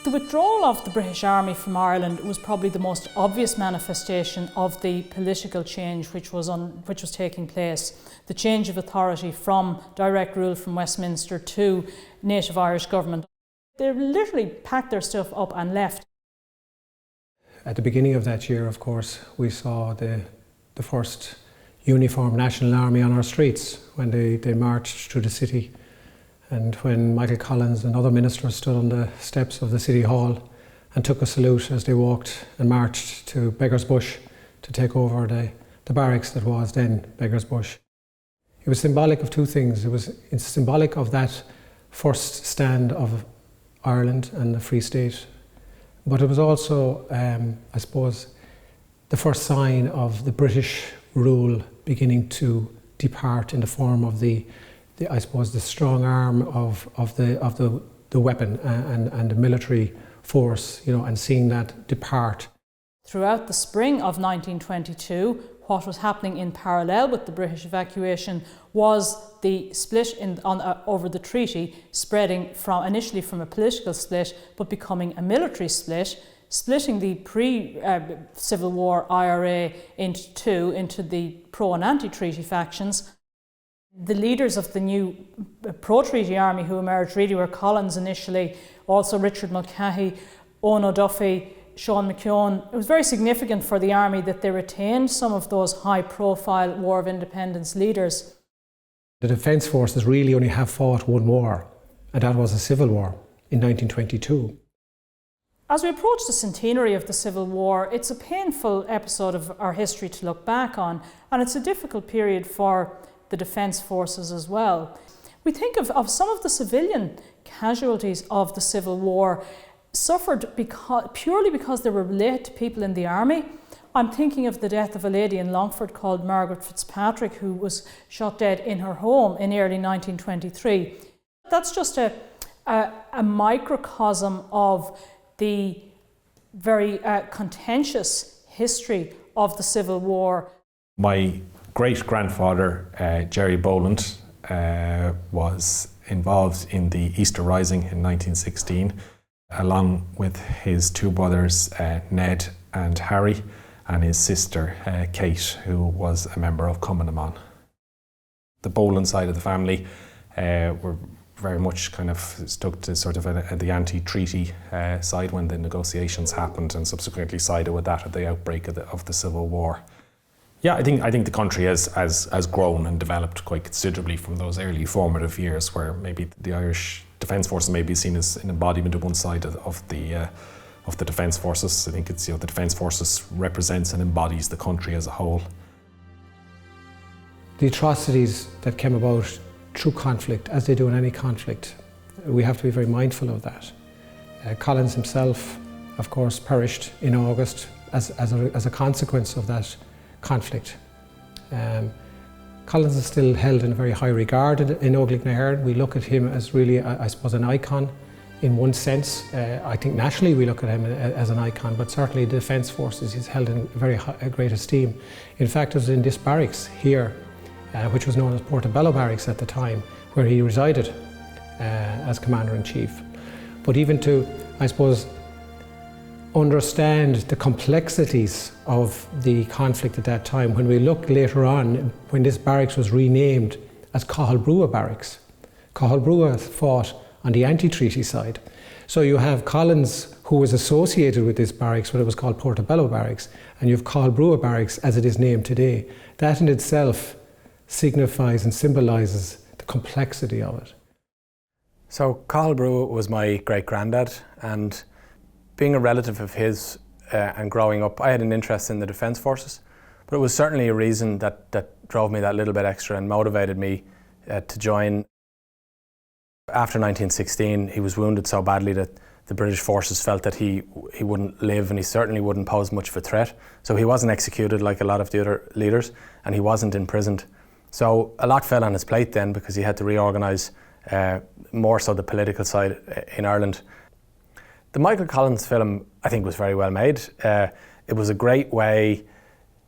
The withdrawal of the British Army from Ireland was probably the most obvious manifestation of the political change which was taking place. The change of authority from direct rule from Westminster to native Irish government. They literally packed their stuff up and left. At the beginning of that year, of course, we saw the first uniformed National Army on our streets when they marched through the city. And when Michael Collins and other ministers stood on the steps of the City Hall and took a salute as they walked and marched to Beggar's Bush to take over the barracks that was then Beggar's Bush. It was symbolic of two things. It's symbolic of that first stand of Ireland and the Free State, but it was also, I suppose, the first sign of the British rule beginning to depart in the form of the strong arm of the weapon and the military force, and seeing that depart. Throughout the spring of 1922, what was happening in parallel with the British evacuation was the split over the treaty, spreading initially from a political split, but becoming a military split, splitting the pre-Civil War IRA into the pro- and anti-treaty factions. The leaders of the new pro-treaty army who emerged really were Collins initially, also Richard Mulcahy, Owen O'Duffy, Sean McKeown. It was very significant for the army that they retained some of those high-profile War of Independence leaders. The Defence Forces really only have fought one war, and that was a civil war in 1922. As we approach the centenary of the Civil War, it's a painful episode of our history to look back on, and it's a difficult period for the Defence Forces as well. We think of some of the civilian casualties of the Civil War suffered purely because they were related to people in the army. I'm thinking of the death of a lady in Longford called Margaret Fitzpatrick, who was shot dead in her home in early 1923. That's just a microcosm of the very contentious history of the Civil War. My great-grandfather, Jerry Boland, was involved in the Easter Rising in 1916, along with his two brothers, Ned and Harry, and his sister, Kate, who was a member of Cumann. The Boland side of the family were very much kind of stuck to sort of the anti-treaty side when the negotiations happened, and subsequently sided with that at the outbreak of the Civil War. Yeah, I think the country has grown and developed quite considerably from those early formative years, where maybe the Irish Defence Forces may be seen as an embodiment of one side of the Defence Forces. I think it's the Defence Forces represents and embodies the country as a whole. The atrocities that came about through conflict, as they do in any conflict, we have to be very mindful of that. Collins himself, of course, perished in August as a consequence of that conflict. Collins is still held in very high regard in Óglaigh na hÉireann. We look at him as really, I suppose, an icon in one sense. I think nationally we look at him as an icon, but certainly the Defence Forces is held in very great esteem. In fact, it was in this barracks here, which was known as Portobello Barracks at the time, where he resided as Commander-in-Chief. But even to, I suppose, understand the complexities of the conflict at that time, when we look later on, when this barracks was renamed as Cathal Brugha Barracks. Cathal Brugha fought on the anti-treaty side. So you have Collins, who was associated with this barracks when it was called Portobello Barracks, and you have Cathal Brugha Barracks as it is named today. That in itself signifies and symbolises the complexity of it. So Cathal Brugha was my great-granddad, and being a relative of his and growing up, I had an interest in the Defence Forces, but it was certainly a reason that drove me that little bit extra and motivated me to join. After 1916, he was wounded so badly that the British forces felt that he wouldn't live, and he certainly wouldn't pose much of a threat. So he wasn't executed like a lot of the other leaders, and he wasn't imprisoned. So a lot fell on his plate then, because he had to reorganise more so the political side in Ireland. The Michael Collins film, I think, was very well made. It was a great way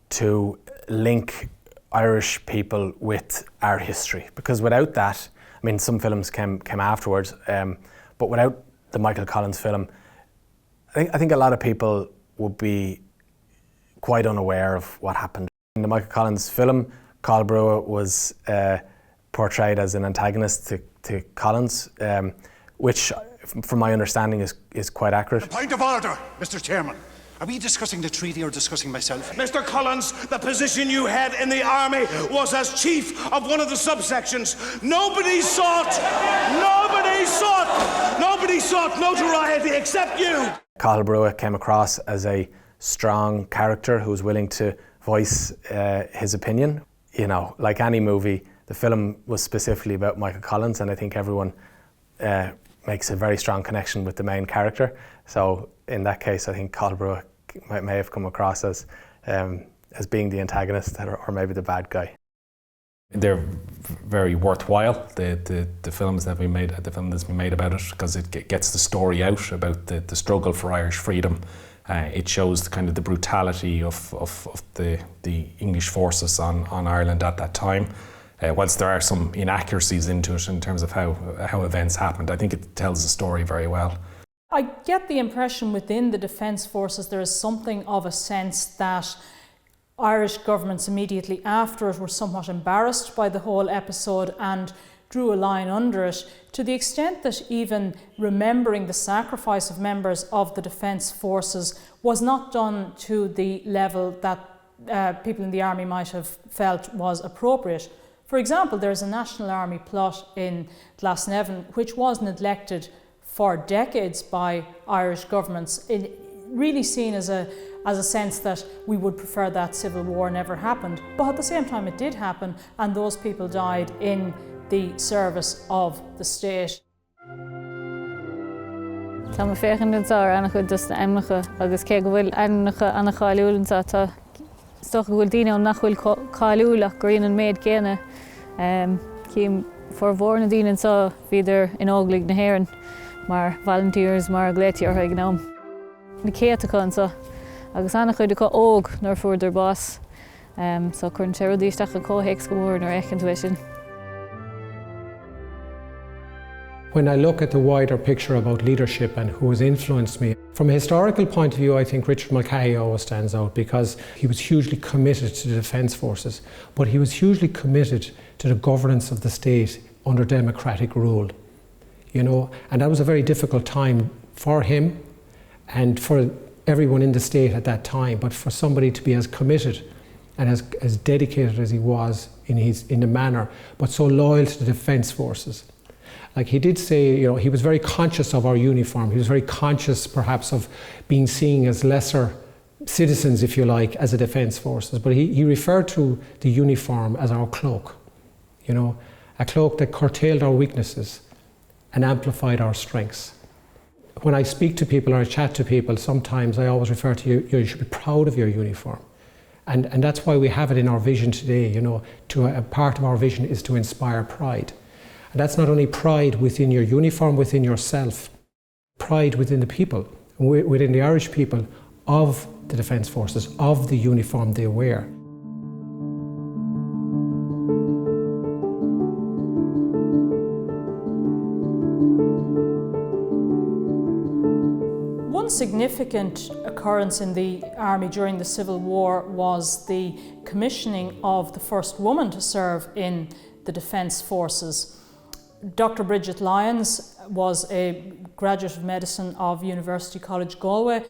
to link Irish people with our history, because without that, I mean, some films came afterwards, but without the Michael Collins film, I think a lot of people would be quite unaware of what happened. In the Michael Collins film, Cathal Brugha was portrayed as an antagonist to Collins, which, from my understanding, is quite accurate. A point of order, Mr. Chairman. Are we discussing the treaty or discussing myself? Mr. Collins, the position you had in the army was as chief of one of the subsections. Nobody sought notoriety except you. Cathal Brugha came across as a strong character who was willing to voice his opinion. You know, like any movie, the film was specifically about Michael Collins, and I think everyone makes a very strong connection with the main character. So in that case, I think Cathal Brugha may have come across as being the antagonist or maybe the bad guy. They're very worthwhile, the films that we made, the film that's been made about it, because it gets the story out about the struggle for Irish freedom. It shows kind of the brutality of the English forces on Ireland at that time. Whilst there are some inaccuracies into it in terms of how events happened, I think it tells the story very well. I get the impression within the Defence Forces there is something of a sense that Irish governments immediately after it were somewhat embarrassed by the whole episode and drew a line under it, to the extent that even remembering the sacrifice of members of the Defence Forces was not done to the level that people in the army might have felt was appropriate. For example, there's a National Army plot in Glasnevin which was neglected for decades by Irish governments, really seen as a sense that we would prefer that civil war never happened. But at the same time it did happen, and those people died in the service of the state. Tá má féchan den sár anna chud dus na aimnecha agus cé go bhfuil aimnecha anna cháiliúil tá stoch go bhfuil daoine nach bhfuil cháiliúil ach guríonn an méid céine. Cím for bhór na daoine sá bhíidir in óglaigh na hÉireann mar volunteers mar gléitiar ag gnám. Na céatacán sa agus anna chud acu óg nar fuair bás, so chun sé rudíisteach a cóhéic go mór nar éiceant sin. When I look at the wider picture about leadership and who has influenced me, from a historical point of view, I think Richard Mulcahy always stands out because he was hugely committed to the Defence Forces, but he was hugely committed to the governance of the state under democratic rule. You know, and that was a very difficult time for him and for everyone in the state at that time, but for somebody to be as committed and as dedicated as he was in the manner, but so loyal to the Defence Forces. Like he did say, you know, he was very conscious of our uniform. He was very conscious perhaps of being seen as lesser citizens, if you like, as the Defence Forces. But he referred to the uniform as our cloak, you know, a cloak that curtailed our weaknesses and amplified our strengths. When I speak to people or I chat to people, sometimes I always refer to you should be proud of your uniform. And that's why we have it in our vision today, you know, a part of our vision is to inspire pride. And that's not only pride within your uniform, within yourself, pride within the people, within the Irish people of the Defence Forces, of the uniform they wear. One significant occurrence in the army during the Civil War was the commissioning of the first woman to serve in the Defence Forces. Dr. Bridget Lyons was a graduate of medicine of University College Galway.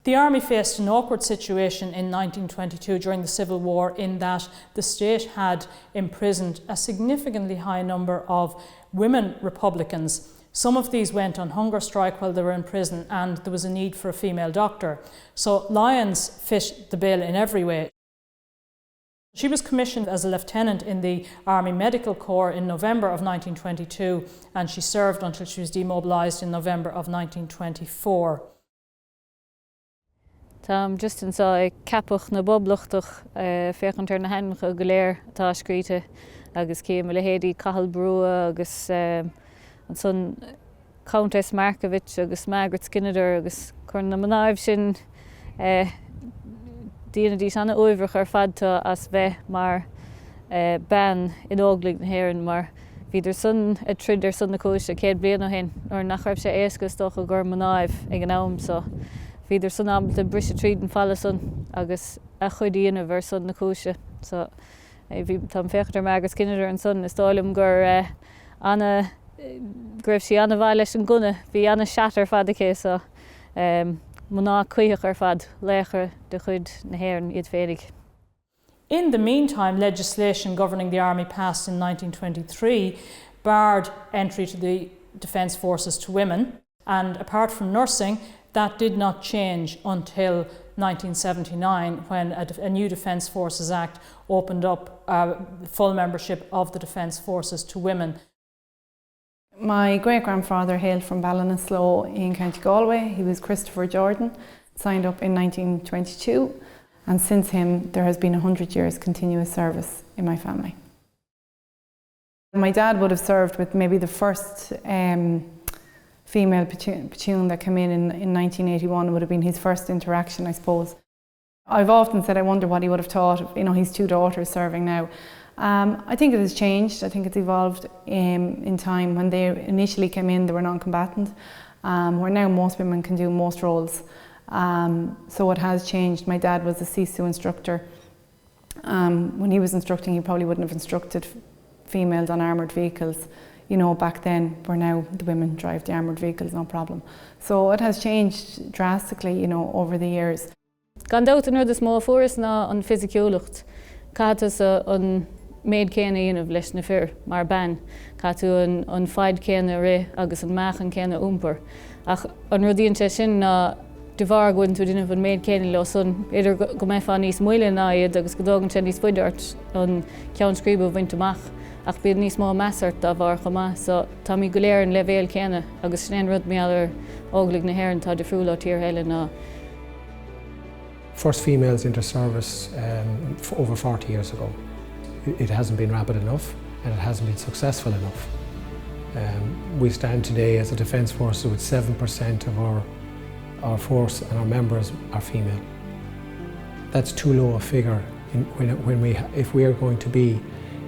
The army faced an awkward situation in 1922 during the Civil War in that the state had imprisoned a significantly high number of women Republicans. Some of these went on hunger strike while they were in prison, and there was a need for a female doctor. So Lyons fit the bill in every way. She was commissioned as a lieutenant in the Army Medical Corps in November of 1922, and she served until she was demobilised in November of 1924. Tá just an sa capach na boblachtach féchantar na haimcha go léir atá scríte agus céim le héadí Cathal Brugha agus an son Countess Markovich agus Margaret Skinner agus chun na manaibh sin díana dís anna uimhrach ar fadta as bheith mar ban in óglaigh na hÉireann mar Bhíidir sun a tridir sun na cúise céad bliana ó hin, or nach raibh sé éascas dó go gur manáibh ag an am, so bhíidir sun ábalta brise tríd an falla sun agus a chuidíanamh ar sun na cúise. So bhí tá féachtar me agus cineidir an sun is dóilm gur anna greibh sí anna bhaile leis an gcuine, bhí anna seatar fad acé, so maná cuiach ar fad léchar de chuid na hÉireann iad féidig. In the meantime, legislation governing the army passed in 1923 barred entry to the defence forces to women, and apart from nursing, that did not change until 1979 when a new Defence Forces Act opened up full membership of the Defence Forces to women. My great-grandfather hailed from Ballinasloe in County Galway. He was Christopher Jordan, signed up in 1922. And since him, there has been 100 years continuous service in my family. My dad would have served with maybe the first female platoon that came in 1981. It would have been his first interaction, I suppose. I've often said I wonder what he would have thought of, his two daughters serving now. I think it has changed. I think it's evolved in time. When they initially came in, they were non-combatant, where now most women can do most roles. So it has changed. My dad was a CISU instructor. When he was instructing, he probably wouldn't have instructed females on armoured vehicles, back then, where now the women drive the armoured vehicles, no problem. So it has changed drastically, over the years. Gan douta nuair is mó furas ná an fisiiciúlacht, cátas an méid céanna dhéanamh leis na fear mar ban, catú an fáid céanna ré agus an meachan céanna úmpar. Ach an rudíonn sin ná de bhar gúin tú duine an méid céine le sun, idir go mé fan níos muile ná iad agus go dógann sé níos fuidirt an ceann scríbh bhaint amach, ach bíad níos mó measart a bhar chomá, so tá mí go léir an levéal céine agus sin rud méallar óglaigh na hÉireann tá de friúla tír heile ná. First females into service over 40 years ago. It hasn't been rapid enough and it hasn't been successful enough. We stand today as a Defence Force with 7% of our force and our members are female. That's too low a figure if we are going to be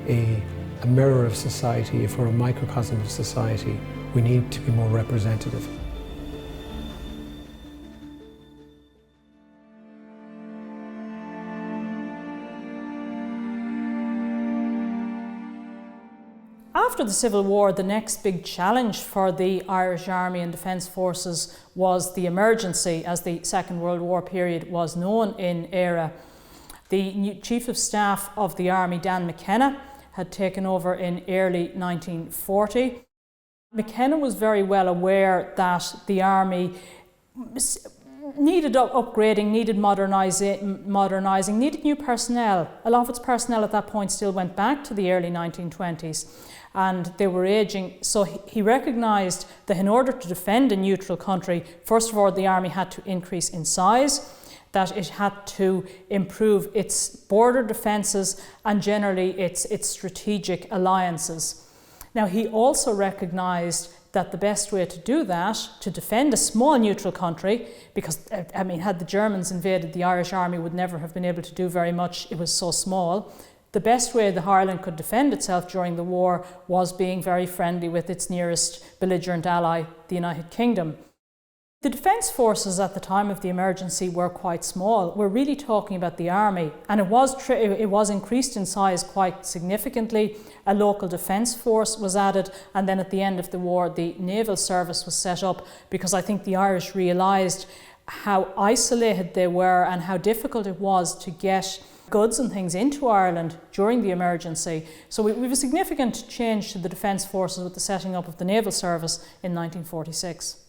a mirror of society, if we're a microcosm of society, we need to be more representative. After the Civil War, the next big challenge for the Irish Army and Defence Forces was the emergency, as the Second World War period was known in Éire. The new Chief of Staff of the Army, Dan McKenna, had taken over in early 1940. McKenna was very well aware that the Army needed upgrading, needed modernising, needed new personnel. A lot of its personnel at that point still went back to the early 1920s. And they were ageing, so he recognised that in order to defend a neutral country, first of all, the army had to increase in size, that it had to improve its border defences and generally its strategic alliances. Now, he also recognised that the best way to do that, to defend a small neutral country, because, had the Germans invaded, the Irish army would never have been able to do very much, it was so small. The best way the Ireland could defend itself during the war was being very friendly with its nearest belligerent ally, the United Kingdom. The defence forces at the time of the emergency were quite small. We're really talking about the army, and it was increased in size quite significantly. A local defence force was added, and then at the end of the war the naval service was set up, because I think the Irish realised how isolated they were and how difficult it was to get goods and things into Ireland during the emergency. So we have a significant change to the defence forces with the setting up of the naval service in 1946.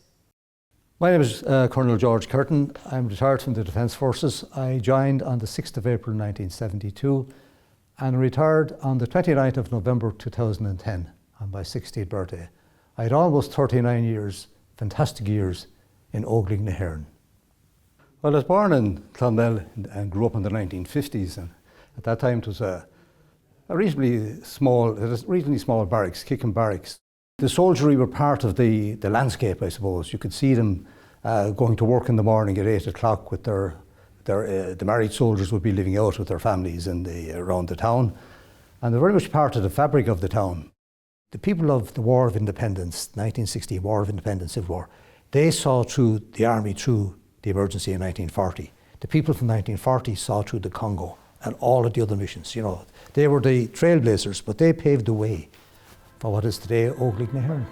My name is Colonel George Curtin. I'm retired from the Defence Forces. I joined on the 6th of April 1972 and retired on the 29th of November 2010 on my 60th birthday. I had almost 39 years, fantastic years, in Óglaigh na hÉireann. Well, I was born in Clonmel and grew up in the 1950s, and at that time it was a reasonably small barracks, Kickham Barracks. The soldiery were part of the landscape, I suppose. You could see them going to work in the morning at 8 o'clock with the married soldiers would be living out with their families around the town, and they're very much part of the fabric of the town. The people of the War of Independence, 1960 War of Independence, Civil War, they saw through the army through the emergency in 1940. The people from 1940 saw through the Congo and all of the other missions. You know, they were the trailblazers, but they paved the way for what is today Óglaigh na hÉireann.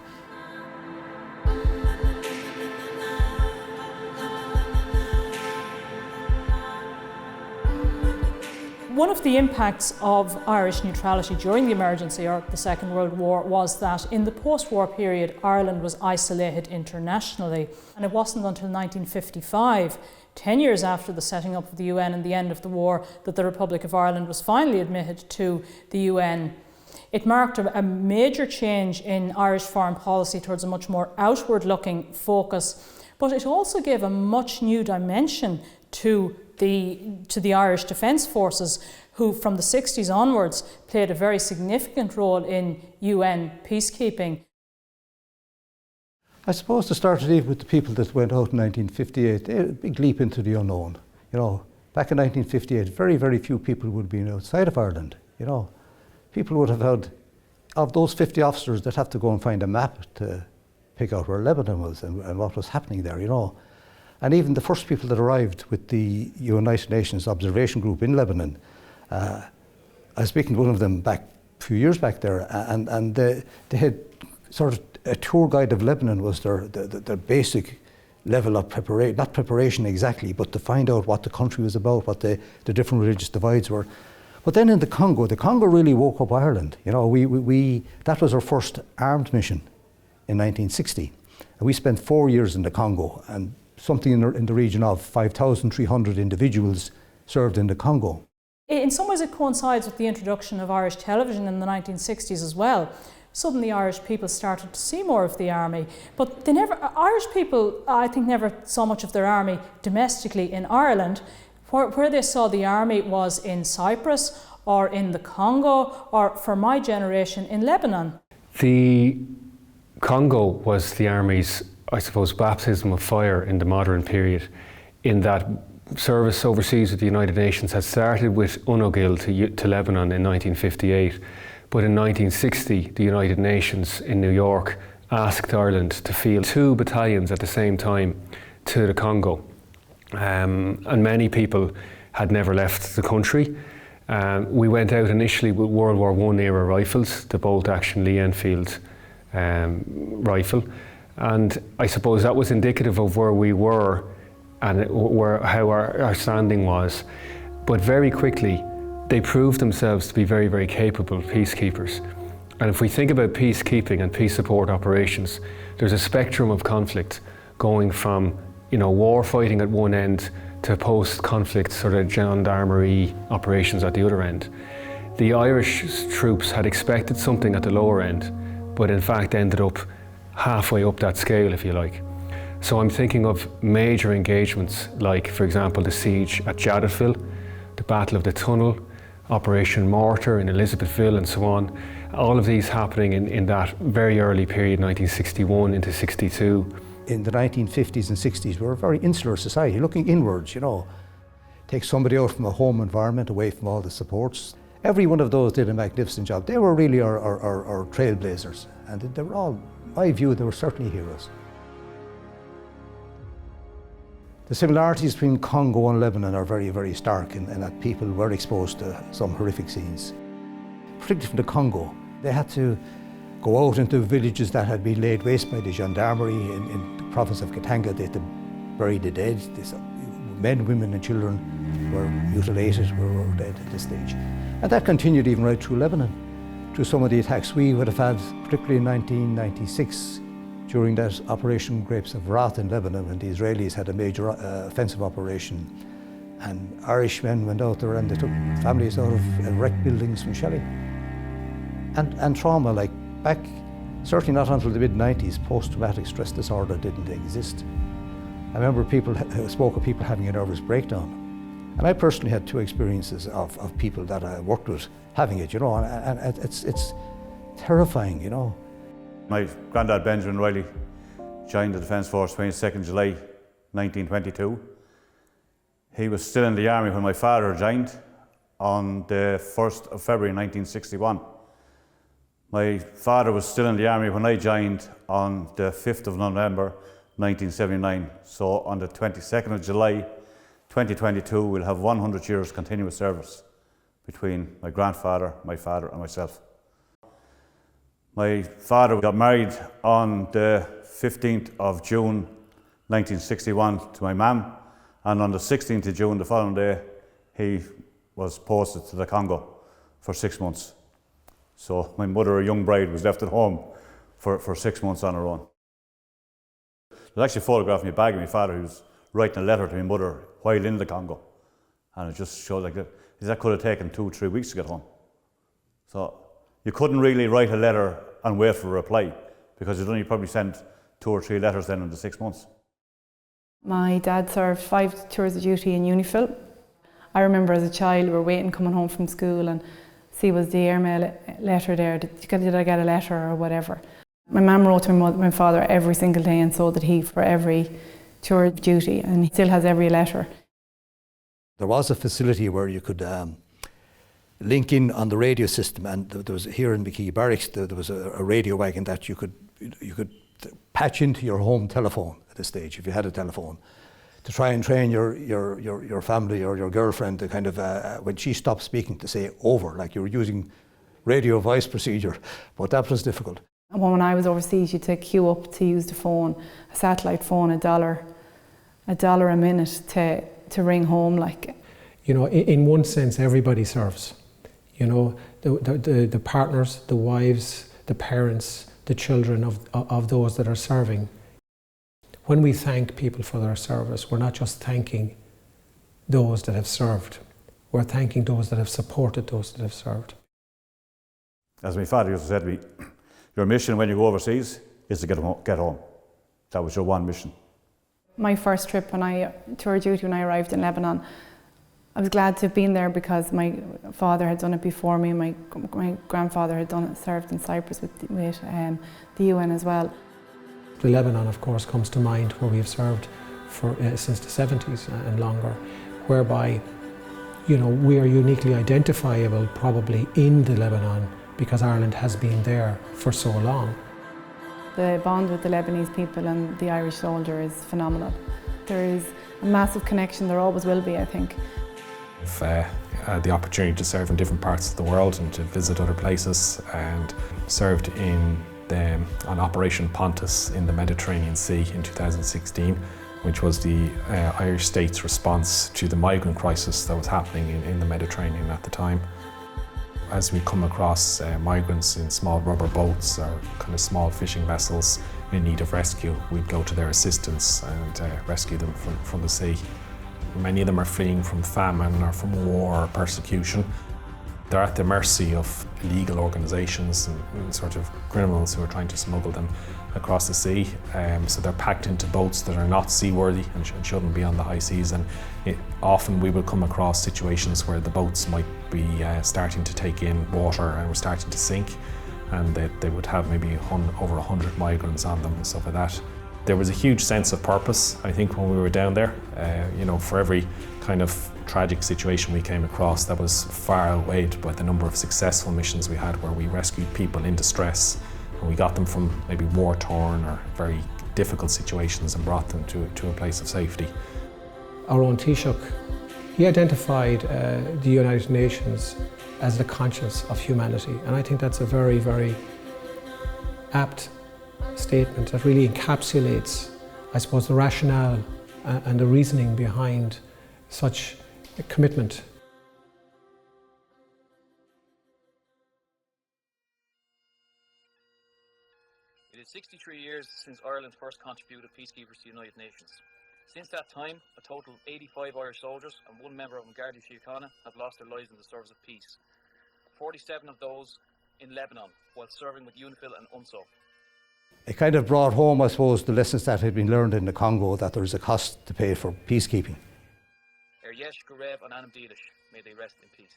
One of the impacts of Irish neutrality during the emergency or the Second World War was that in the post-war period Ireland was isolated internationally, and it wasn't until 1955, 10 years after the setting up of the UN and the end of the war, that the Republic of Ireland was finally admitted to the UN. It marked a major change in Irish foreign policy towards a much more outward-looking focus, but it also gave a much new dimension to the Irish Defence Forces, who from the 60s onwards played a very significant role in UN peacekeeping. I suppose to start even with the people that went out in 1958, they had a big leap into the unknown. You know, back in 1958, very, very few people would have been outside of Ireland. You know, people would have had, of those 50 officers, they'd have to go and find a map to pick out where Lebanon was and what was happening there, you know. And even the first people that arrived with the United Nations Observation Group in Lebanon, I was speaking to one of them back a few years back there, and they had sort of a tour guide of Lebanon was their basic level of preparation, not preparation exactly, but to find out what the country was about, what the different religious divides were. But then in the Congo really woke up Ireland. You know, that was our first armed mission in 1960. And we spent 4 years in the Congo, and something in the region of 5,300 individuals served in the Congo. In some ways it coincides with the introduction of Irish television in the 1960s as well. Suddenly Irish people started to see more of the army, but Irish people, I think, never saw much of their army domestically in Ireland. Where they saw the army was in Cyprus or in the Congo, or for my generation, in Lebanon. The Congo was the army's, I suppose, baptism of fire in the modern period, in that service overseas with the United Nations had started with UNOGIL to Lebanon in 1958, but in 1960 the United Nations in New York asked Ireland to field 2 battalions at the same time to the Congo. And many people had never left the country. We went out initially with World War I era rifles, the bolt-action Lee Enfield rifle. And I suppose that was indicative of where we were and how our standing was. But very quickly, they proved themselves to be very, very capable peacekeepers. And if we think about peacekeeping and peace support operations, there's a spectrum of conflict going from, you know, war fighting at one end to post-conflict sort of gendarmerie operations at the other end. The Irish troops had expected something at the lower end, but in fact ended up halfway up that scale, if you like. So I'm thinking of major engagements like, for example, the siege at Jadotville, the Battle of the Tunnel, Operation Mortar in Elizabethville, and so on. All of these happening in that very early period, 1961 into 62. In the 1950s and 60s, we were a very insular society, looking inwards, you know. Take somebody out from a home environment, away from all the supports. Every one of those did a magnificent job. They were really our trailblazers, and they were all, in my view, they were certainly heroes. The similarities between Congo and Lebanon are very, very stark in that people were exposed to some horrific scenes. Particularly from the Congo, they had to go out into villages that had been laid waste by the gendarmerie in the province of Katanga. They had to bury the dead. Men, women and children were mutilated, were dead at this stage. And that continued even right through Lebanon, through some of the attacks we would have had, particularly in 1996, during that Operation Grapes of Wrath in Lebanon, when the Israelis had a major offensive operation. And Irish men went out there and they took families out of wrecked buildings from shelling. And trauma, like back, certainly not until the mid-90s, post-traumatic stress disorder didn't exist. I remember people spoke of people having a nervous breakdown. And I personally had 2 experiences of people that I worked with having it, you know, and it's terrifying, you know. My granddad Benjamin Riley joined the Defence Force 22nd July 1922. He was still in the army when my father joined on the 1st of February 1961. My father was still in the army when I joined on the 5th of November 1979. So on the 22nd of July 2022, we'll have 100 years continuous service between my grandfather, my father and myself. My father got married on the 15th of June 1961 to my mum, and on the 16th of June, the following day, he was posted to the Congo for 6 months. So my mother, a young bride, was left at home for 6 months on her own. There's actually a photograph in my bag of my father who was writing a letter to my mother while in the Congo. And it just showed like that could have taken 2-3 weeks to get home. So you couldn't really write a letter and wait for a reply, because you'd only probably sent 2 or 3 letters then in the 6 months. My dad served 5 tours of duty in UNIFIL. I remember as a child we were waiting coming home from school and see was the airmail letter there, did I get a letter or whatever. My mum wrote to my father every single day, and so did he for every tour of duty, and he still has every letter. There was a facility where you could link in on the radio system, and there was here in McKee Barracks there was a radio wagon that you could patch into your home telephone at this stage if you had a telephone, to try and train your family or your girlfriend to kind of when she stopped speaking to say over, like you were using radio voice procedure, but that was difficult. And when I was overseas, you had to queue up to use the phone, a satellite phone, $1 a minute to ring home. Like, you know, in one sense, everybody serves. You know, the partners, the wives, the parents, the children of those that are serving. When we thank people for their service, we're not just thanking those that have served. We're thanking those that have supported those that have served. As my father used to say to me, your mission when you go overseas is to get home. That was your one mission. My first trip tour duty when I arrived in Lebanon, I was glad to have been there because my father had done it before me. My grandfather had served in Cyprus with the UN as well. The Lebanon, of course, comes to mind, where we have served for since the 70s and longer, whereby, you know, we are uniquely identifiable probably in the Lebanon because Ireland has been there for so long. The bond with the Lebanese people and the Irish soldier is phenomenal. There is a massive connection, there always will be, I think. I've had the opportunity to serve in different parts of the world and to visit other places, and served on Operation Pontus in the Mediterranean Sea in 2016, which was the Irish state's response to the migrant crisis that was happening in the Mediterranean at the time. As we come across migrants in small rubber boats or kind of small fishing vessels in need of rescue, we'd go to their assistance and rescue them from the sea. Many of them are fleeing from famine or from war or persecution. They're at the mercy of illegal organisations and sort of criminals who are trying to smuggle them across the sea. So they're packed into boats that are not seaworthy and shouldn't be on the high seas. And often we will come across situations where the boats might be starting to take in water and we're starting to sink, and they would have maybe over 100 migrants on them and stuff like that. There was a huge sense of purpose, I think, when we were down there. You know, for every kind of tragic situation we came across, that was far outweighed by the number of successful missions we had where we rescued people in distress and we got them from maybe war-torn or very difficult situations and brought them to a place of safety. Our own Taoiseach, he identified the United Nations as the conscience of humanity, and I think that's a very, very apt statement that really encapsulates, I suppose, the rationale and the reasoning behind such a commitment. It is 63 years since Ireland first contributed peacekeepers to the United Nations. Since that time, a total of 85 Irish soldiers and 1 member of Garda Síochána have lost their lives in the service of peace. 47 of those in Lebanon, while serving with UNIFIL and UNSO. It kind of brought home, I suppose, the lessons that had been learned in the Congo, that there is a cost to pay for peacekeeping. Yesh Garev and Anam Delish, may they rest in peace.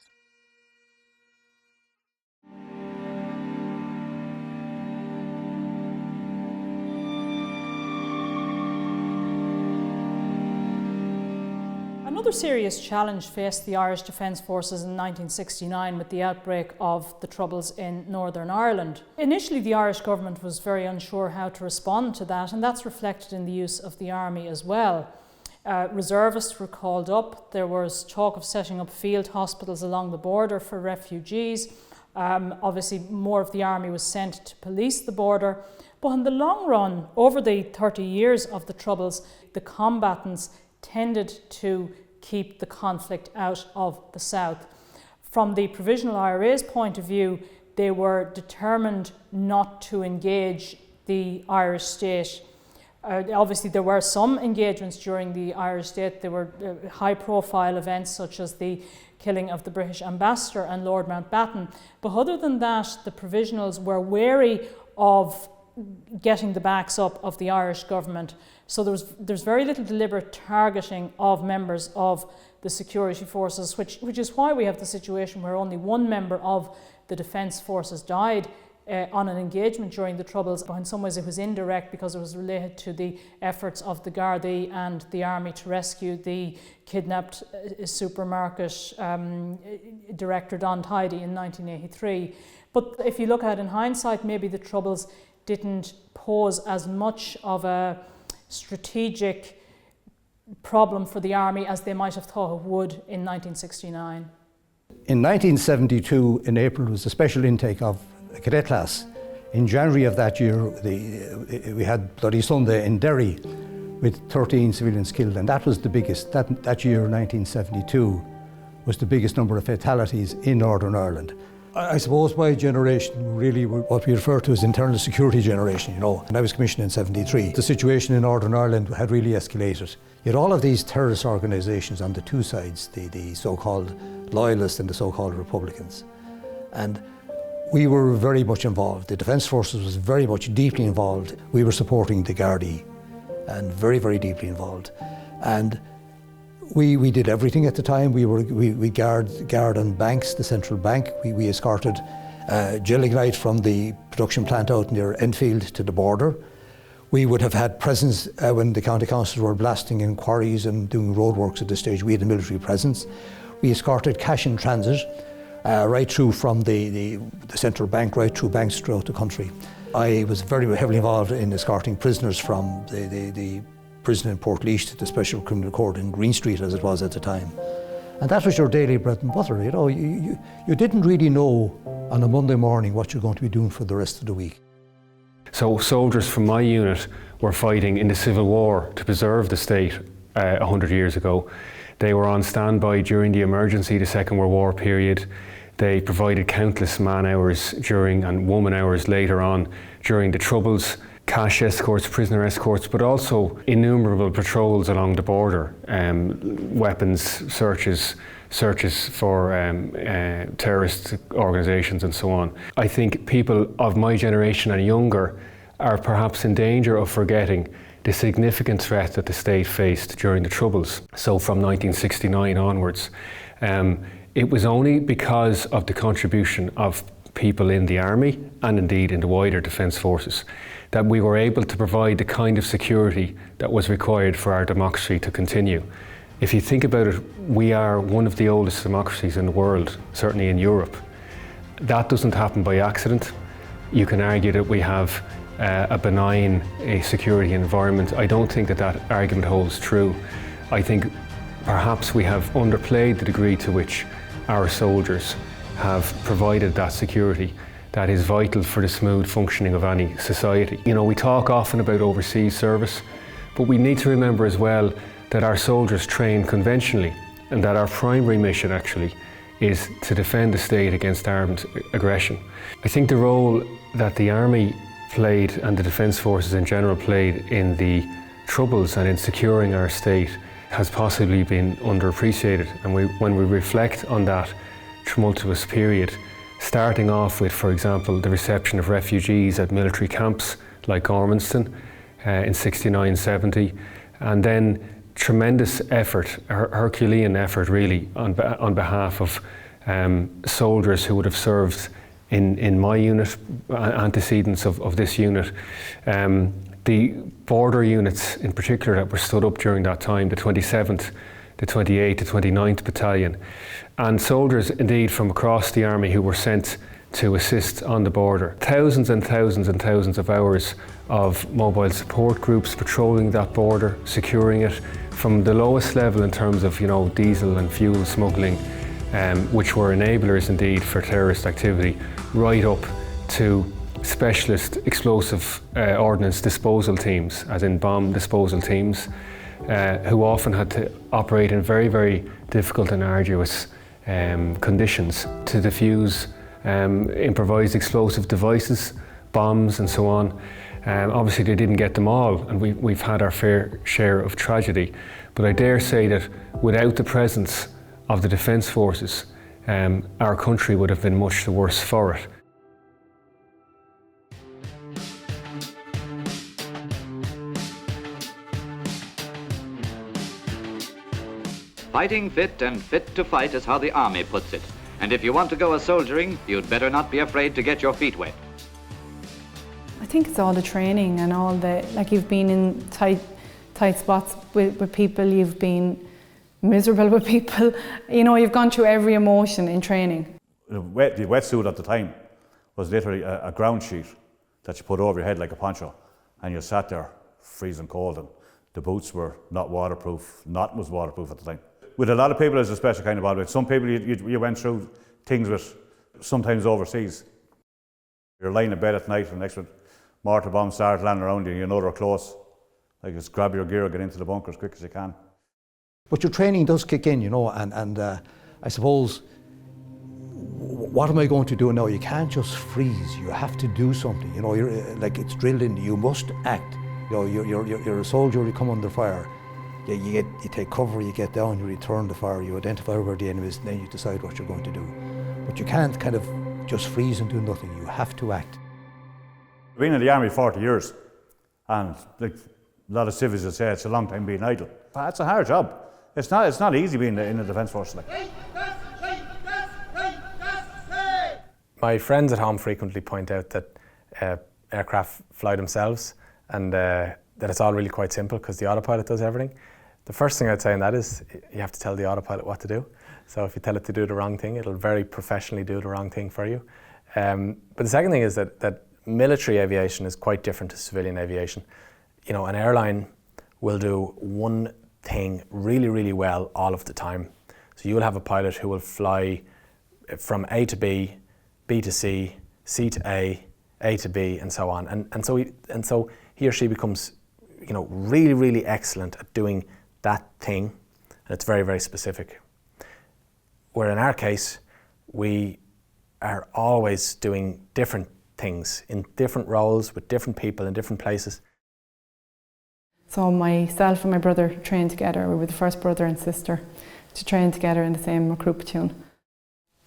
Another Another serious challenge faced the Irish Defence Forces in 1969 with the outbreak of the Troubles in Northern Ireland. Initially, the Irish government was very unsure how to respond to that, and that's reflected in the use of the army as well. Reservists were called up. There was talk of setting up field hospitals along the border for refugees. Obviously, more of the army was sent to police the border. But in the long run, over the 30 years of the Troubles, the combatants tended to keep the conflict out of the south. From the Provisional IRA's point of view, they were determined not to engage the Irish state. Obviously, there were some engagements during the Irish state. There were high-profile events such as the killing of the British ambassador and Lord Mountbatten. But other than that, the Provisionals were wary of getting the backs up of the Irish government. So there's very little deliberate targeting of members of the security forces, which is why we have the situation where only one member of the defence forces died on an engagement during the Troubles. But in some ways it was indirect because it was related to the efforts of the Gardaí and the army to rescue the kidnapped supermarket director Don Tidy in 1983. But if you look at it in hindsight, maybe the Troubles didn't pose as much of a strategic problem for the army as they might have thought it would in 1969. In 1972, in April, was a special intake of a cadet class. In January of that year, we had Bloody Sunday in Derry with 13 civilians killed, and that was the biggest. That year, 1972, was the biggest number of fatalities in Northern Ireland. I suppose my generation really were what we refer to as internal security generation, you know, and I was commissioned in 73. The situation in Northern Ireland had really escalated. You had all of these terrorist organisations on the two sides, the so-called loyalists and the so-called Republicans. And we were very much involved. The Defence Forces was very much deeply involved. We were supporting the Gardaí and very, very deeply involved. And we did everything at the time. We guard on banks, the central bank. We escorted gelignite from the production plant out near Enfield to the border. We would have had presence when the county councils were blasting in quarries and doing roadworks at this stage. We had a military presence. We escorted cash in transit right through from the central bank, right through banks throughout the country. I was very heavily involved in escorting prisoners from the prison in Portlaoise to the Special Criminal Court in Green Street, as it was at the time. And that was your daily bread and butter, you know. You didn't really know on a Monday morning what you're going to be doing for the rest of the week. So soldiers from my unit were fighting in the Civil War to preserve the state 100 years ago. They were on standby during the emergency, the Second World War period. They provided countless man hours during and woman hours later on during the Troubles, cash escorts, prisoner escorts, but also innumerable patrols along the border, weapons searches for terrorist organisations and so on. I think people of my generation and younger are perhaps in danger of forgetting the significant threat that the state faced during the Troubles. So from 1969 onwards, it was only because of the contribution of people in the army and indeed in the wider defence forces that we were able to provide the kind of security that was required for our democracy to continue. If you think about it, we are one of the oldest democracies in the world, certainly in Europe. That doesn't happen by accident. You can argue that we have a benign security environment. I don't think that argument holds true. I think perhaps we have underplayed the degree to which our soldiers have provided that security that is vital for the smooth functioning of any society. You know, we talk often about overseas service, but we need to remember as well that our soldiers train conventionally and that our primary mission actually is to defend the state against armed aggression. I think the role that the army played and the defence forces in general played in the Troubles and in securing our state has possibly been underappreciated. And when we reflect on that tumultuous period, starting off with, for example, the reception of refugees at military camps like Ormiston in 69-70, and then tremendous effort, Herculean effort really, on behalf of soldiers who would have served in my unit, antecedents of this unit. The border units in particular that were stood up during that time, the 27th the 28th to 29th Battalion, and soldiers indeed from across the army who were sent to assist on the border. Thousands and thousands and thousands of hours of mobile support groups patrolling that border, securing it from the lowest level in terms of, you know, diesel and fuel smuggling, which were enablers indeed for terrorist activity, right up to specialist explosive ordnance disposal teams, as in bomb disposal teams, who often had to operate in very, very difficult and arduous conditions to defuse improvised explosive devices, bombs and so on. Obviously they didn't get them all, and we've had our fair share of tragedy, but I dare say that without the presence of the Defence Forces, our country would have been much the worse for it. Fighting fit and fit to fight is how the Army puts it. And if you want to go a-soldiering, you'd better not be afraid to get your feet wet. I think it's all the training and all the, like, you've been in tight spots with people, you've been miserable with people, you know, you've gone through every emotion in training. The wetsuit at the time was literally a ground sheet that you put over your head like a poncho, and you sat there freezing cold, and the boots were not waterproof, nothing was waterproof at the time. With a lot of people, there's a special kind of bond with. Some people you went through things with, sometimes overseas. You're lying in bed at night and next minute mortar bombs start landing around you, you know they're close. Like, just grab your gear, get into the bunker as quick as you can. But your training does kick in, you know, and I suppose, what am I going to do now? You can't just freeze, you have to do something, you know, you're, like, it's drilled in, you must act. You know, you're a soldier, you come under fire. You take cover, you get down, you return the fire, you identify where the enemy is, and then you decide what you're going to do. But you can't kind of just freeze and do nothing, you have to act. I've been in the Army 40 years, and like a lot of civils will say it's a long time being idle. But it's a hard job. It's not easy being in the Defence Force. Like. My friends at home frequently point out that aircraft fly themselves, and that it's all really quite simple because the autopilot does everything. The first thing I'd say in that is you have to tell the autopilot what to do. So if you tell it to do the wrong thing, it'll very professionally do the wrong thing for you. But the second thing is that military aviation is quite different to civilian aviation. You know, an airline will do one thing really, really well all of the time. So you'll have a pilot who will fly from A to B, B to C, C to A to B, and so on. And so he or she becomes, you know, really, really excellent at doing that thing, and it's very, very specific. Where in our case, we are always doing different things in different roles with different people in different places. So myself and my brother trained together. We were the first brother and sister to train together in the same recruit platoon.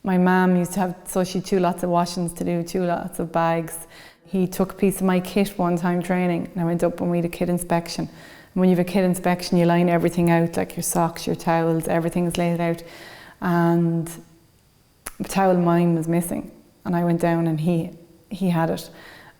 My mum used to have, so she had 2 lots of washings to do, 2 lots of bags. He took a piece of my kit one time training, and I went up and we had a kit inspection. And when you have a kit inspection, you line everything out, like your socks, your towels, everything is laid out. And the towel mine was missing. And I went down and he had it.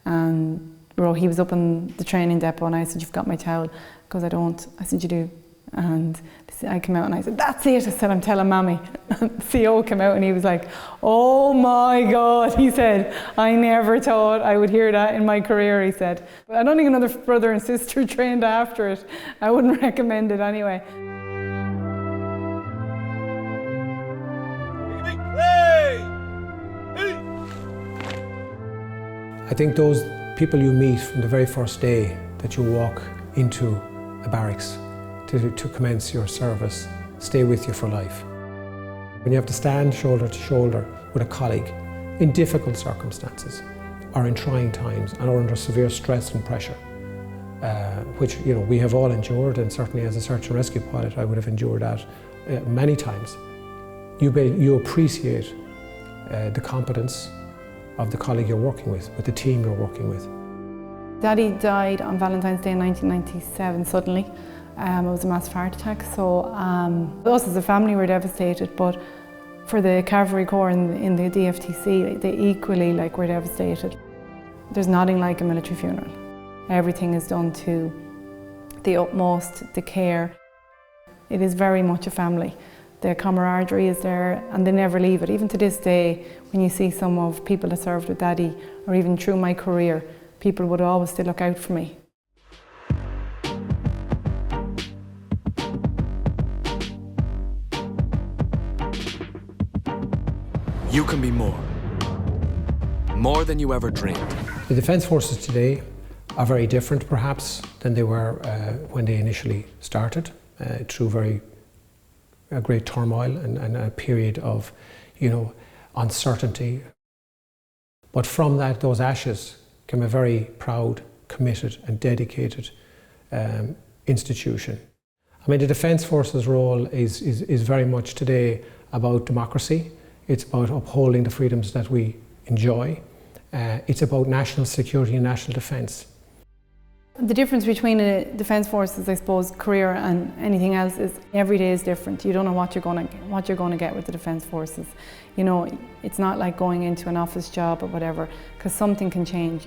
And he was up in the training depot, and I said, "You've got my towel." Because I don't. I said, "You do." And I came out and I said, "That's it." I said, "I'm telling Mammy." And the CO came out and he was like, "Oh my God," he said. "I never thought I would hear that in my career," he said. But I don't think another brother and sister trained after it. I wouldn't recommend it anyway. I think those people you meet from the very first day that you walk into a barracks to commence your service stay with you for life. When you have to stand shoulder to shoulder with a colleague in difficult circumstances or in trying times and or under severe stress and pressure, which, you know, we have all endured, and certainly as a search and rescue pilot I would have endured that many times. You appreciate the competence of the colleague you're working with the team you're working with. Daddy died on Valentine's Day in 1997 suddenly. It was a massive heart attack, so us as a family were devastated, but for the Cavalry Corps in the DFTC, they equally were devastated. There's nothing like a military funeral. Everything is done to the utmost, the care. It is very much a family. The camaraderie is there and they never leave it. Even to this day, when you see some of people that served with Daddy, or even through my career, people would always still look out for me. You can be more. More than you ever dreamed. The Defence Forces today are very different perhaps than they were when they initially started, through a great turmoil and a period of, uncertainty. But from those ashes came a very proud, committed and dedicated institution. I mean, the Defence Forces role is very much today about democracy. It's about upholding the freedoms that we enjoy. It's about national security and national defence. The difference between a Defence Forces, I suppose, career and anything else is every day is different. You don't know what you're going to get with the Defence Forces. It's not like going into an office job or whatever, because something can change.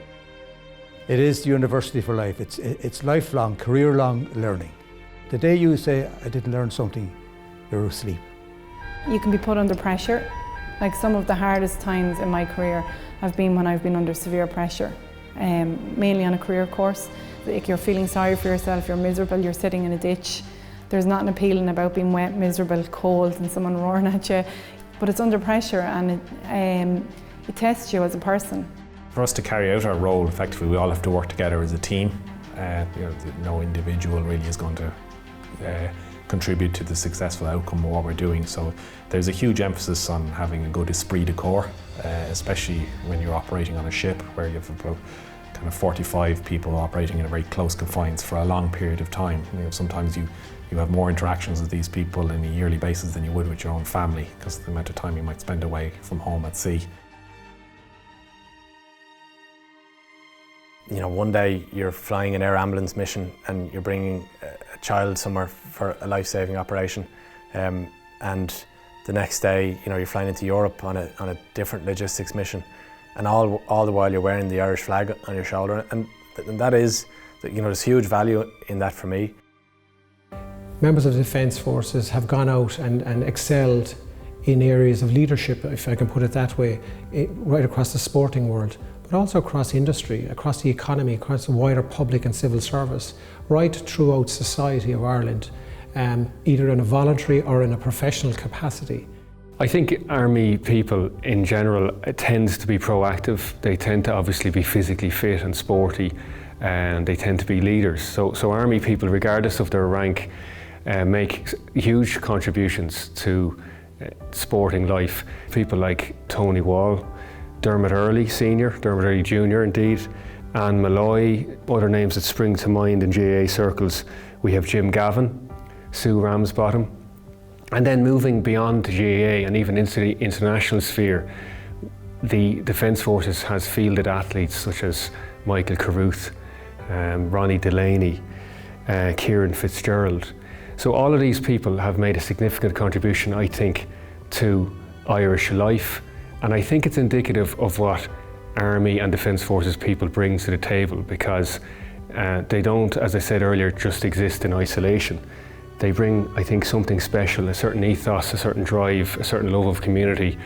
It is the university for life. It's lifelong, career-long learning. The day you say, I didn't learn something, you're asleep. You can be put under pressure. Like some of the hardest times in my career have been when I've been under severe pressure, mainly on a career course. Like you're feeling sorry for yourself, you're miserable, you're sitting in a ditch. There's nothing appealing about being wet, miserable, cold and someone roaring at you. But it's under pressure and it tests you as a person. For us to carry out our role effectively, we all have to work together as a team. No individual really is going to contribute to the successful outcome of what we're doing. So there's a huge emphasis on having a good esprit de corps, especially when you're operating on a ship where you have about kind of 45 people operating in a very close confines for a long period of time. Sometimes you have more interactions with these people on a yearly basis than you would with your own family because of the amount of time you might spend away from home at sea. One day you're flying an air ambulance mission and you're bringing a child somewhere for a life-saving operation, and the next day, you're flying into Europe on a different logistics mission, and all the while you're wearing the Irish flag on your shoulder, and that is, there's huge value in that for me. Members of the Defence Forces have gone out and excelled in areas of leadership, if I can put it that way, right across the sporting world, but also across industry, across the economy, across the wider public and civil service, right throughout society of Ireland, either in a voluntary or in a professional capacity. I think Army people in general tend to be proactive. They tend to obviously be physically fit and sporty, and they tend to be leaders. So Army people, regardless of their rank, make huge contributions to sporting life. People like Tony Wall, Dermot Earley Senior, Dermot Earley Junior indeed, Anne Malloy, other names that spring to mind in GAA circles. We have Jim Gavin, Sue Ramsbottom, and then moving beyond the GAA and even into the international sphere, the Defence Forces has fielded athletes such as Michael Carruth, Ronnie Delaney, Kieran Fitzgerald. So all of these people have made a significant contribution, I think, to Irish life, and I think it's indicative of what Army and Defence Forces people bring to the table, because they don't, as I said earlier, just exist in isolation. They bring, I think, something special, a certain ethos, a certain drive, a certain love of community,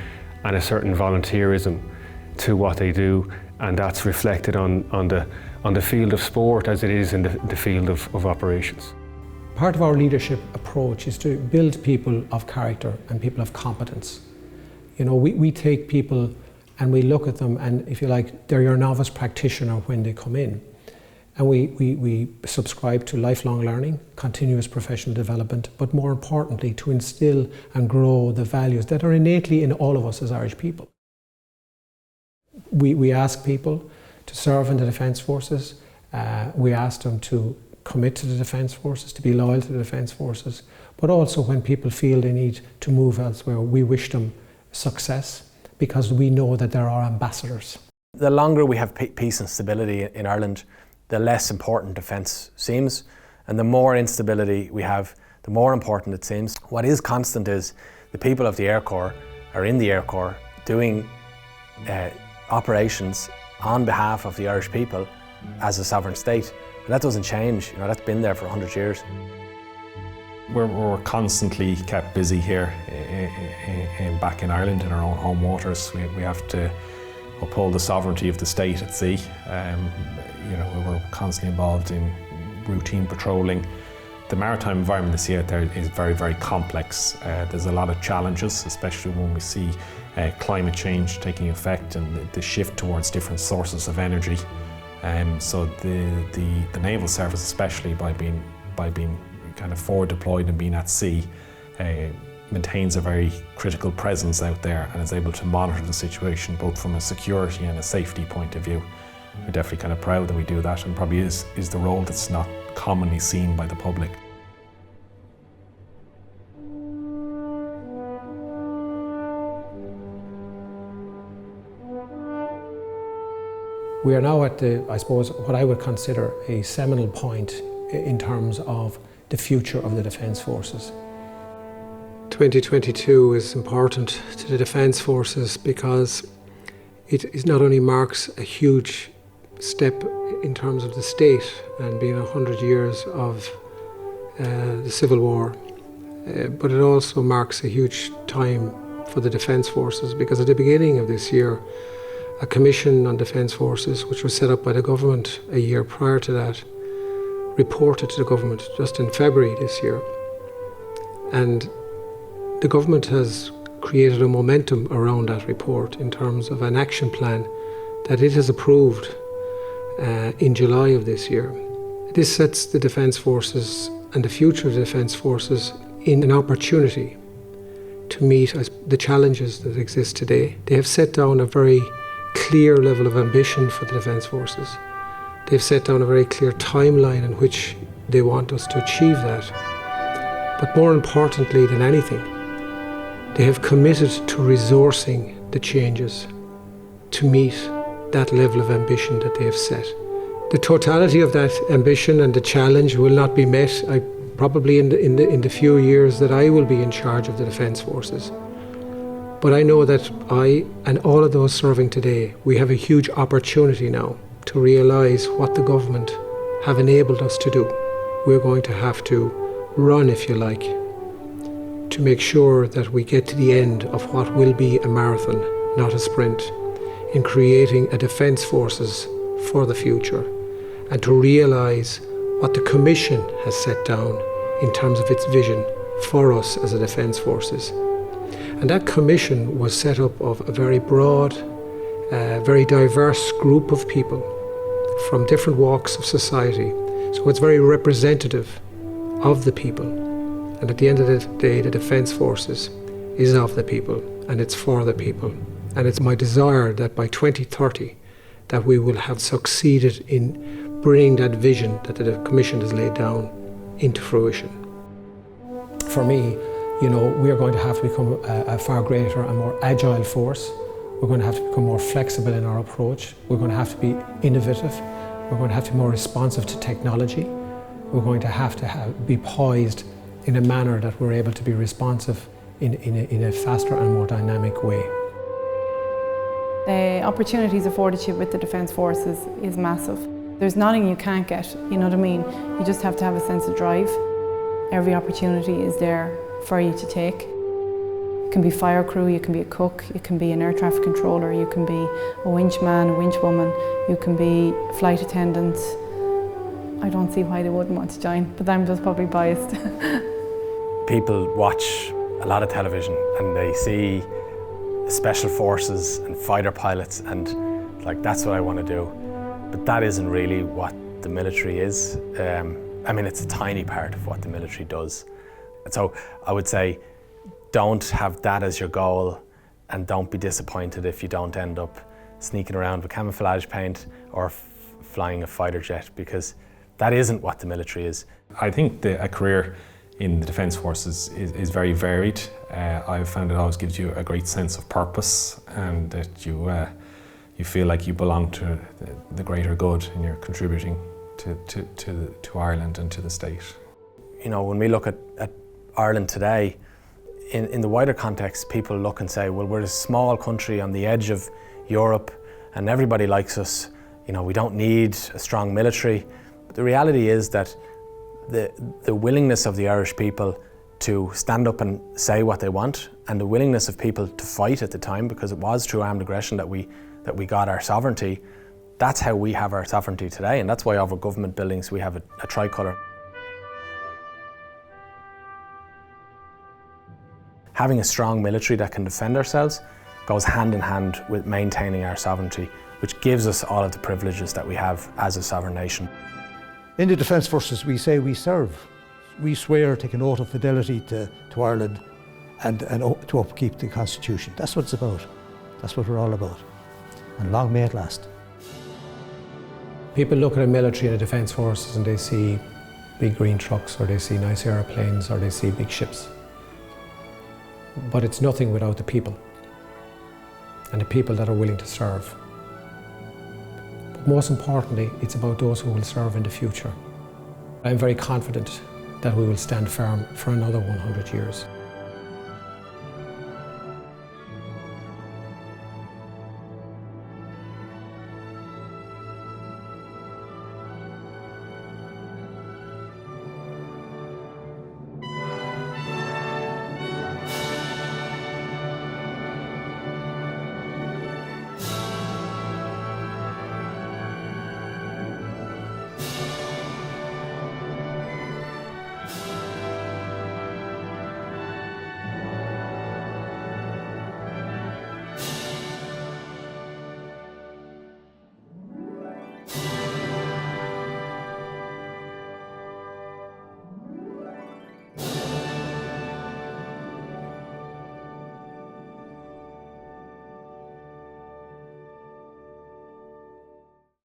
and a certain volunteerism to what they do, and that's reflected on the field of sport as it is in the field of operations. Part of our leadership approach is to build people of character and people of competence. We take people and we look at them, and if you like, they're your novice practitioner when they come in. And we subscribe to lifelong learning, continuous professional development, but more importantly, to instill and grow the values that are innately in all of us as Irish people. We ask people to serve in the Defence Forces. We ask them to commit to the Defence Forces, to be loyal to the Defence Forces, but also when people feel they need to move elsewhere, we wish them success because we know that there are ambassadors. The longer we have peace and stability in Ireland, the less important defence seems, and the more instability we have, the more important it seems. What is constant is the people of the Air Corps are in the Air Corps doing operations on behalf of the Irish people as a sovereign state. And that doesn't change, that's been there for 100 years. We're constantly kept busy here back in Ireland in our own home waters. We have to uphold the sovereignty of the state at sea. We're constantly involved in routine patrolling. The maritime environment at sea out there is very, very complex. There's a lot of challenges, especially when we see climate change taking effect and the shift towards different sources of energy. So the naval service, especially by being kind of forward deployed and being at sea, maintains a very critical presence out there and is able to monitor the situation both from a security and a safety point of view. We're definitely kind of proud that we do that, and probably is the role that's not commonly seen by the public. We are now at I suppose, what I would consider a seminal point in terms of the future of the Defence Forces. 2022 is important to the Defence Forces because it not only marks a huge step in terms of the state and being 100 years of the Civil War, but it also marks a huge time for the Defence Forces, because at the beginning of this year, a commission on Defence Forces, which was set up by the government a year prior to that, reported to the government just in February this year. And the government has created a momentum around that report in terms of an action plan that it has approved in July of this year. This sets the Defence Forces and the future of the Defence Forces in an opportunity to meet the challenges that exist today. They have set down a very clear level of ambition for the Defence Forces. They've set down a very clear timeline in which they want us to achieve that. But more importantly than anything, they have committed to resourcing the changes to meet that level of ambition that they have set. The totality of that ambition and the challenge will not be met probably in the few years that I will be in charge of the Defence Forces. But I know that I and all of those serving today, we have a huge opportunity now to realise what the government have enabled us to do. We're going to have to run, if you like, to make sure that we get to the end of what will be a marathon, not a sprint, in creating a Defence Forces for the future, and to realise what the Commission has set down in terms of its vision for us as a Defence Forces. And that Commission was set up of a very broad, very diverse group of people from different walks of society. So it's very representative of the people. And at the end of the day, the Defence Forces is of the people, and it's for the people. And it's my desire that by 2030, that we will have succeeded in bringing that vision that the Commission has laid down into fruition. For me, we are going to have to become a far greater and more agile force. We're going to have to become more flexible in our approach. We're going to have to be innovative. We're going to have to be more responsive to technology. We're going to have to be poised in a manner that we're able to be responsive in a faster and more dynamic way. The opportunities afforded you with the Defence Forces is massive. There's nothing you can't get, you know what I mean? You just have to have a sense of drive. Every opportunity is there for you to take. You can be fire crew, you can be a cook, you can be an air traffic controller, you can be a winch man, a winch woman, you can be a flight attendant. I don't see why they wouldn't want to join, but I'm just probably biased. People watch a lot of television and they see special forces and fighter pilots and that's what I want to do. But that isn't really what the military is. It's a tiny part of what the military does. And so I would say, don't have that as your goal, and don't be disappointed if you don't end up sneaking around with camouflage paint or flying a fighter jet, because that isn't what the military is. I think a career in the Defence Forces is very varied. I've found it always gives you a great sense of purpose, and that you feel like you belong to the greater good and you're contributing to Ireland and to the state. When we look at Ireland today, in the wider context, people look and say, well, we're a small country on the edge of Europe and everybody likes us. We don't need a strong military. But the reality is that the willingness of the Irish people to stand up and say what they want, and the willingness of people to fight at the time, because it was through armed aggression that we got our sovereignty. That's how we have our sovereignty today, and that's why over government buildings we have a tricolour. Having a strong military that can defend ourselves goes hand in hand with maintaining our sovereignty, which gives us all of the privileges that we have as a sovereign nation. In the Defence Forces we say we serve. We swear, take an oath of fidelity to Ireland and to upkeep the Constitution. That's what it's about. That's what we're all about. And long may it last. People look at a military and a defence forces and they see big green trucks, or they see nice aeroplanes, or they see big ships. But it's nothing without the people, and the people that are willing to serve. But most importantly, it's about those who will serve in the future. I'm very confident that we will stand firm for another 100 years.